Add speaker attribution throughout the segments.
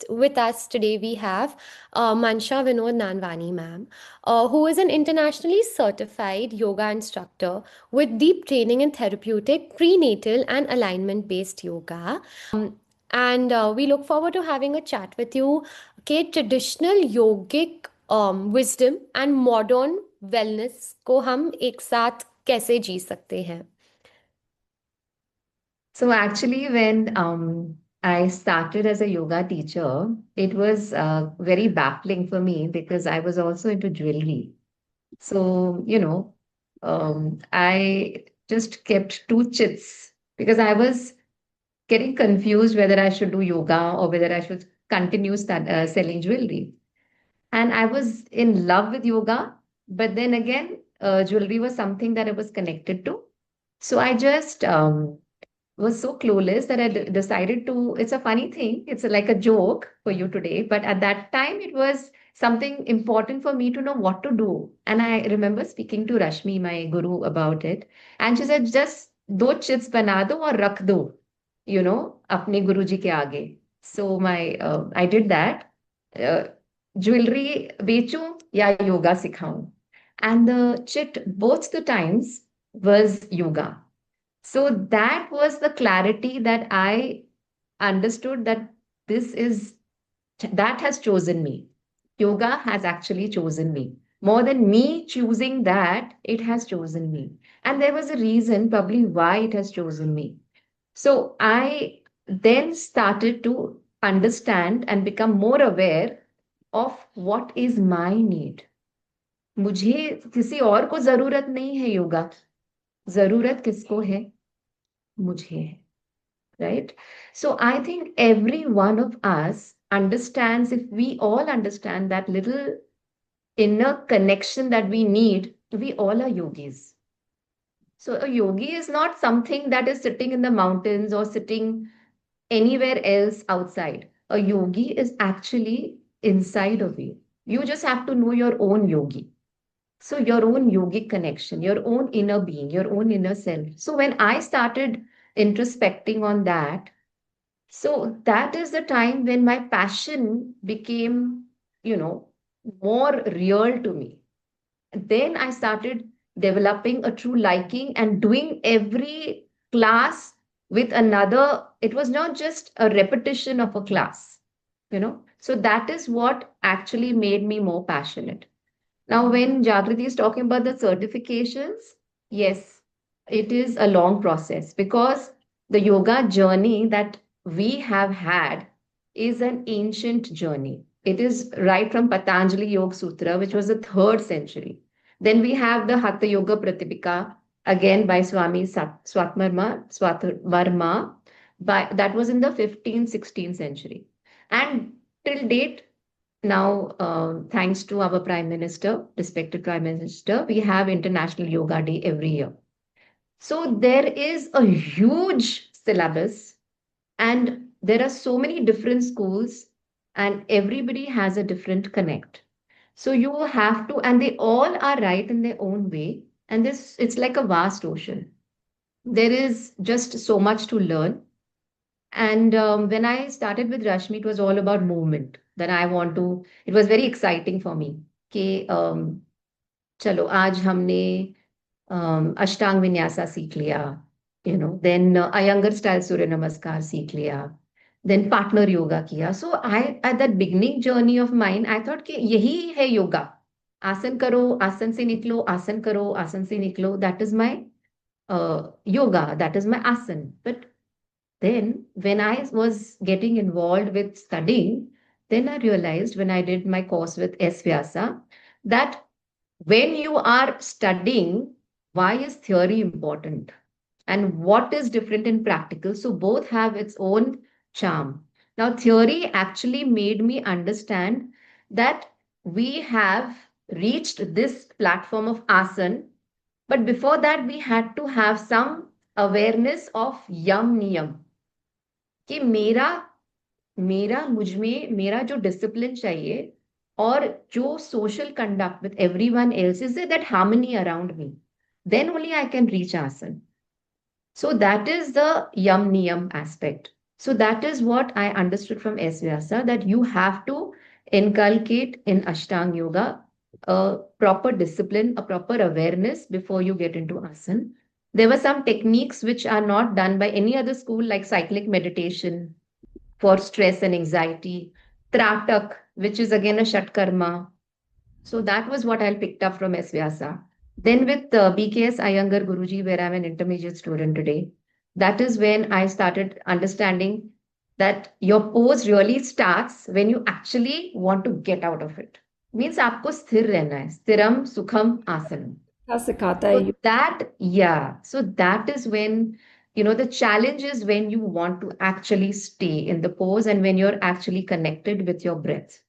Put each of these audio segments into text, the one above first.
Speaker 1: with us today we have Mansha Vinod Nanvani, ma'am, who is an internationally certified yoga instructor with deep training in therapeutic, prenatal, and alignment based yoga. And we look forward to having a chat with you. Okay, traditional yogic wisdom and modern wellness को हम एक साथ कैसे जी सकते हैं?
Speaker 2: So actually, when I started as a yoga teacher, it was very baffling for me because I was also into jewelry. So, I just kept two chits because I was getting confused whether I should do yoga or whether I should continue selling jewelry. And I was in love with yoga, but then again, jewelry was something that I was connected to. So I just was so clueless that I decided to. It's a funny thing. It's like a joke for you today. But at that time, it was something important for me to know what to do. And I remember speaking to Rashmi, my guru, about it. And she said, just do chits bana do aur rakh do, apne guruji ke aage. So I did that. Uh, Jewelry bechu ya yoga sikhaun. And the chit both the times was yoga. So that was the clarity that I understood that this is that has chosen me. Yoga has actually chosen me. More than me choosing that, it has chosen me. And there was a reason, probably, why it has chosen me. So I then started to understand and become more aware of what is my need. मुझे किसी और को जरूरत नहीं है योगा की. जरूरत किसको है? मुझे है. Right? So I think every one of us understands, if we all understand that little inner connection that we need, we all are yogis. So a yogi is not something that is sitting in the mountains or sitting anywhere else outside. A yogi is actually inside of you. You just have to know your own yogi. So your own yogic connection, your own inner being, your own inner self. So when I started introspecting on that, so that is the time when my passion became, you know, more real to me. Then I started developing a true liking and doing every class with another. It was not just a repetition of a class. So that is what actually made me more passionate. Now, when Jagriti is talking about the certifications, yes, it is a long process because the yoga journey that we have had is an ancient journey. It is right from Patanjali Yoga Sutra, which was the third century. Then we have the Hatha Yoga Pratipika, again by Swami Swatmarma, that was in the 15th, 16th century. And till date, now, thanks to our Prime Minister, respected Prime Minister, we have International Yoga Day every year. So there is a huge syllabus, and there are so many different schools, and everybody has a different connect. So you have to, and they all are right in their own way. And this, it's like a vast ocean. There is just so much to learn. And when I started with Rashmi, it was all about movement. Then I want to, it was very exciting for me. कि चलो आज हमने अष्टांग विन्यासा सीख लिया, then Iyengar style सूर्य नमस्कार सीख लिया, then partner yoga किया. So I at that beginning journey of mind I thought कि यही है योगा. आसन करो, आसन से निकलो, आसन करो, आसन से निकलो. That is my yoga, that is my asan. But then, when I was getting involved with studying, then I realized when I did my course with S. Vyasa that when you are studying, why is theory important and what is different in practical? So, both have its own charm. Now, theory actually made me understand that we have reached this platform of asan, but before that, we had to have some awareness of yam niyam. कि मेरा मेरा मुझ में मेरा जो discipline चाहिए और जो social conduct with everyone else is that harmony around me, then only I can reach asana. So that is the yam niyam aspect. So that is what I understood from S. Vyasa, that you have to inculcate in Ashtanga Yoga a proper discipline, a proper awareness before you get into asana. There were some techniques which are not done by any other school, like cyclic meditation for stress and anxiety, Tratak, which is again a Shatkarma. So that was what I picked up from S. Vyasa. Then with BKS Iyengar Guruji, where I'm an intermediate student today, that is when I started understanding that your pose really starts when you actually want to get out of it. Means आपको स्थिर रहना है, स्थिरम सुखम आसनम.
Speaker 3: क्या सिखाता है
Speaker 2: So
Speaker 3: ये?
Speaker 2: that, yeah, so that is when, the challenge is when you want to actually stay in the pose and when you're actually connected with your breath.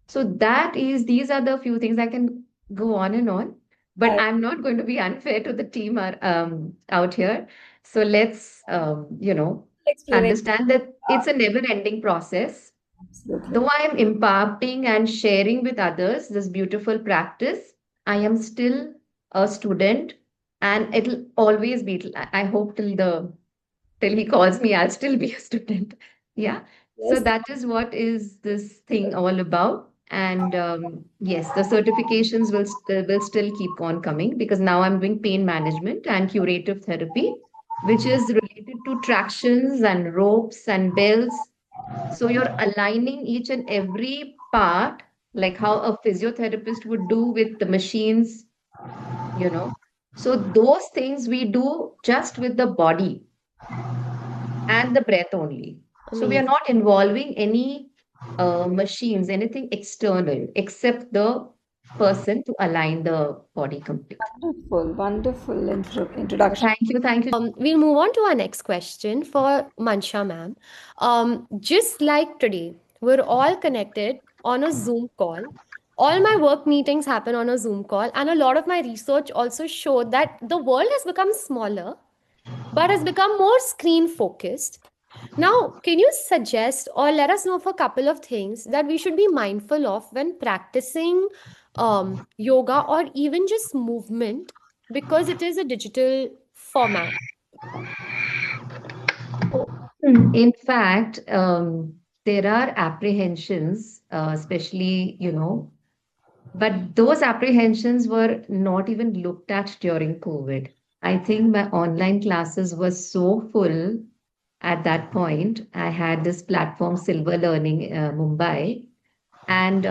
Speaker 2: So these are the few things I can go on and on, but
Speaker 3: I
Speaker 2: I'm not going to be unfair to the team out here. So let's,
Speaker 3: exploring.
Speaker 2: understand that it's a never-ending process.
Speaker 3: Absolutely.
Speaker 2: Though I am imparting and sharing with others this beautiful practice, I am still a student, and it'll always be. I hope till he calls me, I'll still be a student. Yeah. So
Speaker 3: Yes.
Speaker 2: that is what is this thing all about. And yes, the certifications will still keep on coming because now I'm doing pain management and curative therapy, which is related to tractions and ropes and bells. So you're aligning each and every part, like how a physiotherapist would do with the machines, you know. So those things we do just with the body and the breath only. So we are
Speaker 1: Amazing.
Speaker 2: not involving any machines, anything external, except the person to align the body completely.
Speaker 3: Wonderful, wonderful
Speaker 2: So
Speaker 3: introduction.
Speaker 2: thank you.
Speaker 1: We'll move on to our next question for Mansha ma'am. Just like today, we're all connected on a Zoom call. All my work meetings happen on a Zoom call, and a lot of my research also showed that the world has become smaller but has become more screen focused. Now, can you suggest or let us know of a couple of things that we should be mindful of when practicing yoga or even just movement because it is a digital format?
Speaker 2: In fact, there are apprehensions, especially, but those apprehensions were not even looked at during COVID. I think my online classes were so full at that point. I had this platform, Silver Learning Mumbai, and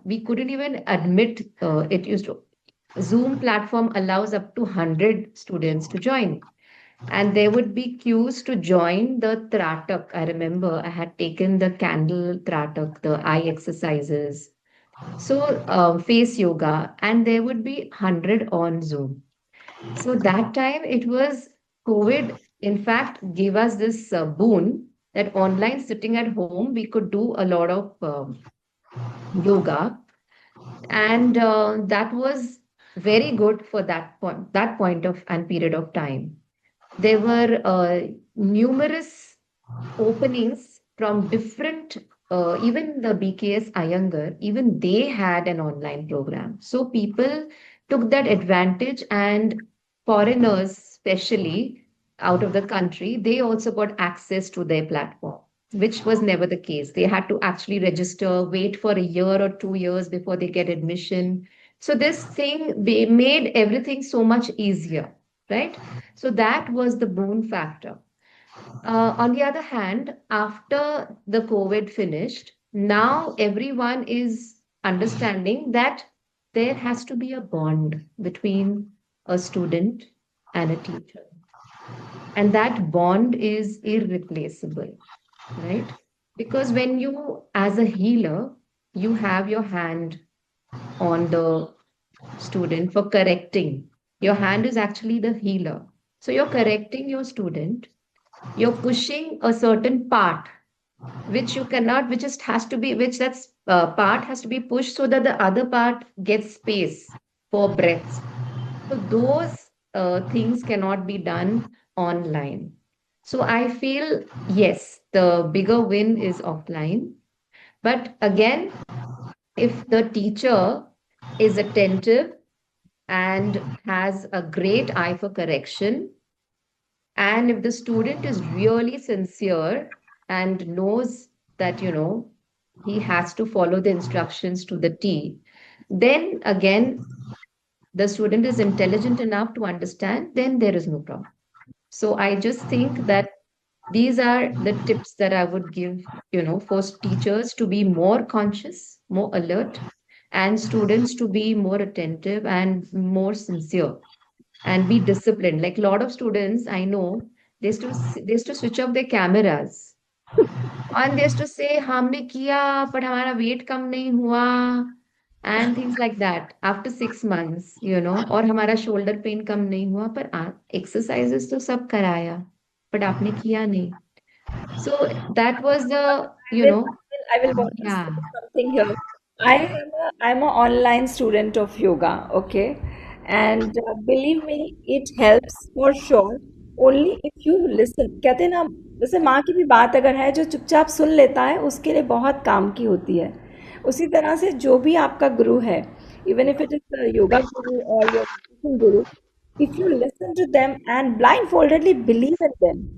Speaker 2: we couldn't even admit, Zoom platform allows up to 100 students to join. And there would be queues to join the Tratak. I remember I had taken the candle Tratak, the eye exercises. So, face yoga, and there would be 100 on Zoom. So that time it was COVID, in fact, gave us this boon that online sitting at home, we could do a lot of yoga. And that was very good for that point of and period of time. There were numerous openings from different, even the BKS Iyengar, even they had an online program. So people took that advantage, and foreigners, especially out of the country, they also got access to their platform, which was never the case. They had to actually register, wait for a year or 2 years before they get admission. So this thing made everything so much easier, right? So that was the boon factor. On the other hand, after the COVID finished, now everyone is understanding that there has to be a bond between a student and a teacher. And that bond is irreplaceable, right? Because when you, as a healer, you have your hand on the student for correcting. Your hand is actually the healer. So you're correcting your student, you're pushing a certain part which you cannot, which just has to be, which that's part has to be pushed so that the other part gets space for breaths. So those things cannot be done online. So I feel, yes, the bigger win is offline. But again, if the teacher is attentive and has a great eye for correction, And if the student is really sincere and knows that, he has to follow the instructions to the T, then again, the student is intelligent enough to understand, then there is no problem. So I just think that these are the tips that I would give, for teachers to be more conscious, more alert, and students to be more attentive and more sincere and be disciplined. Like a lot of students I know, they used to switch off their cameras and they used to say, हमने किया but हमारा weight कम नहीं हुआ and things like that after 6 months, और हमारा shoulder pain कम नहीं हुआ पर exercises तो सब कराया but आपने किया नहीं. So that was the,
Speaker 3: I will want to
Speaker 2: yeah.
Speaker 3: say something here. I'm a online student of yoga, okay? And believe me, it helps for sure. Only if you listen. कहते हैं ना, जैसे माँ की भी बात अगर है, जो चुपचाप सुन लेता है, उसके लिए बहुत काम की होती है. उसी तरह से जो भी आपका गुरु है, even if it is a yoga guru or your meditation guru, if you listen to them and blindfoldedly believe in them,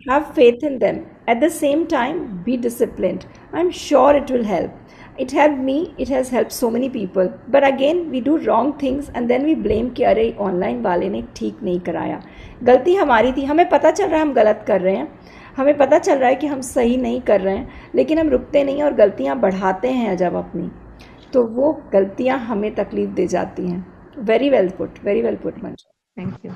Speaker 3: have faith in them, at the same time be disciplined, I'm sure it will help. It helped me, it has helped so many people, but again we do wrong things and then we blame कि अरे online वाले ने ठीक नहीं कराया. गलती हमारी थी, हमें पता चल रहा है हम गलत कर रहे हैं, हमें पता चल रहा है कि हम सही नहीं कर रहे हैं, लेकिन हम रुकते नहीं और गलतियां बढ़ाते हैं जब अपनी, तो वो गलतियां हमें तकलीफ दे जाती हैं. वेरी वेल पुट मंशा.
Speaker 2: Thank you.